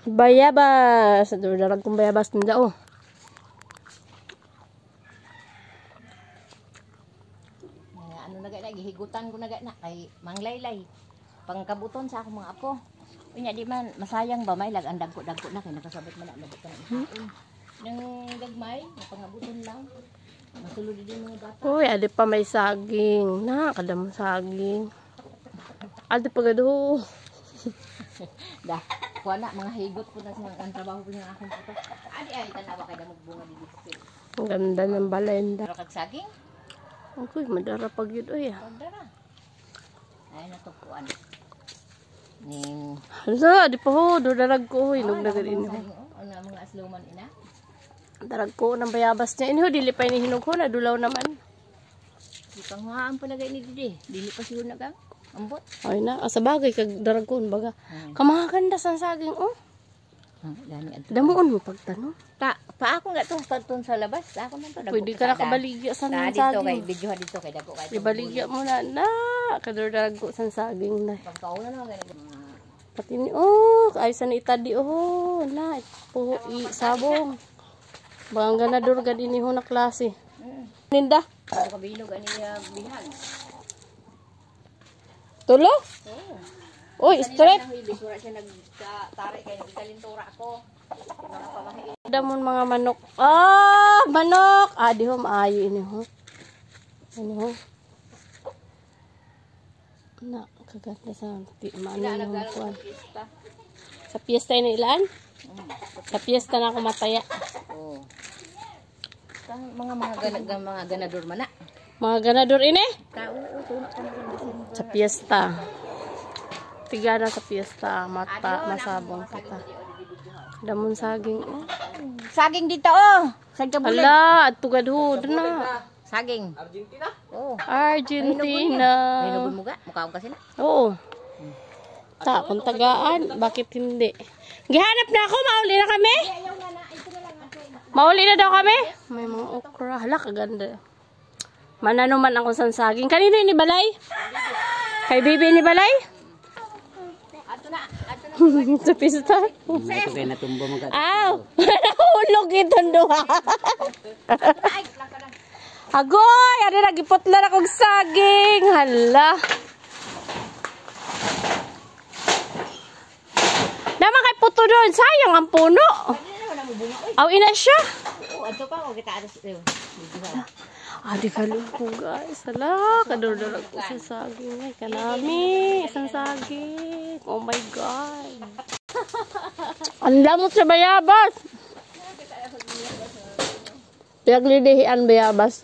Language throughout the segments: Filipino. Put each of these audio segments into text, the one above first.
Bayabas. Darag kong bayabas nila, oh. Ano na gana, gihigutan ko na gana kay manglaylay. Pangkabuton sa akong mga apo. Unya di man masayang ba may lag ang dagko-dagko na kay nakasabot man na nabot na isaon. Nang gagmay, napangabuton lang. Masulod din mga bata. Uy, adi pa may saging. Nakakadamang saging. Adi pa gado. Dah, kuha na mga higot po na sa mga trabaho po ng akong puto. Adi ay tanawa kay damog bunga dito. Ang ganda ng balenda. Pero kag saging, Uy, madara pag yun, uy. pagdara. Ay natukuan. Ning Hala, di pa ho. Darag ko, uy. Nagdagan ini ho. ano mga asluman ina? Darag ko ng bayabas niya. Ini ho, dili pa inihinog ho. Nadulaw naman. Di pa ngaan pa lagay ni Didi. Dili pa siguro nagang ambot. Ay na, sa bagay, kag darag ko, baga. Kamahaganda sa saging, oh. Gani adto. Damuon mo pagtanong. Pa ako nga to sa labas. Ako man to. Pwede ka nakabaligya sa dito kay saging. video dito kay dagko kay. Ibaligya mo na, kadarag ko sa saging na. Pagkauna na gani. Pati ni, oh, ayos na itadi, oh. Na, po, sabong. Bang ganador gad ini ho na klase. Ninda. Ako kabilog ani bihag. Tulo? Uy, straight. Bisura siya nagtaray kay nagkalintura ko. Mga pamahiin. Damon mga manok. Ah, manok. Di ho maayo ini ho. Ano ho? Na, kaganda sa maano ho kuan. Sa piyesta ini ilan? Sa piyesta na ako mataya. Oh. Mga ganador man na. Mga ganador ini? Tao tunak ka na Sa piyesta. Tiga na sa piyesta. Masabong kita. Damon saging. Oh. Saging dito oh. Sagkabulan. Ala, at tugadhud na. Saging. Argentina? Oh. Argentina. Hinugod mo ga? Mukha ko kasi na. Oo. Kung tagaan, bakit hindi? Gihanap na ako, mauli na kami? Mauli na daw kami? May mga okra. Hala, kaganda. Mananuman ako sa saging. Kanino ni Balay? Kay Bibi ni Balay? Ato na. Sa pista. Ito kayo natumba mo ka. Aw! Nahulog itong duha. Agoy! Ano na, giputla na kong saging. Hala. Naman kay puto doon. Sayang ang puno. Aw, ina siya. Oo, ato pa. O kita atas. Di kalong ko guys. Hala, kadurdulag ko sa saging. Ay, kanami. Isang saging. Oh my God. Ang lamot sa bayabas. Pinaglidihian bayabas.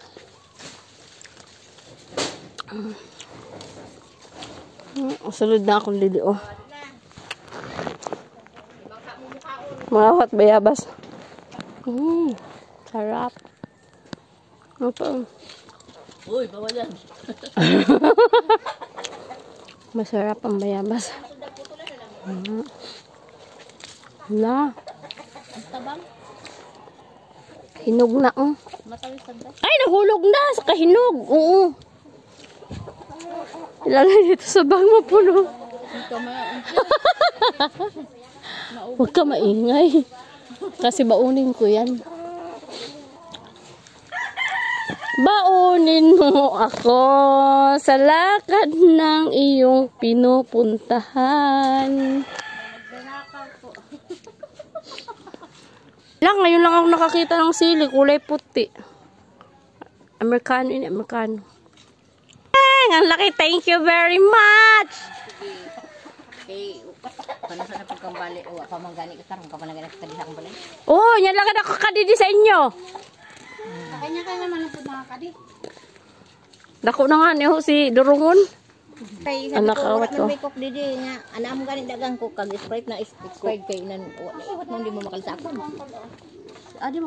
Sulod na akong lidi, oh. Mawat bayabas. Sarap. Apa? Uy, bawal yan. Masarap ang bayabas. Hala. Tabang. Hinog na, oh. Matawis tanda. Ay, nahulog na sa kahinog. Oo. Ilalagay dito sa bang mapuno. Huwag ka maingay. Kasi baunin ko yan. Baunin mo ako sa lakad ng iyong pinupuntahan. Ngayon lang ako nakakita ng sili, kulay puti. Amerikano ini, Amerikano. Ang laki, thank you very much. Okay, paano sa pagkambali? O, ako manggani ka tarong, kapanagani ka sa akong balay. Oh, yan lang ako kadidi sa inyo. Kanya ka naman ang mga kadi. Dako na nga niyo si Durungon. Kay anak awat ko. May kok didi nga, ana mo gani dagang ko kag Sprite na expired kay nan. Iwat mo hindi mo makalsakon. Adi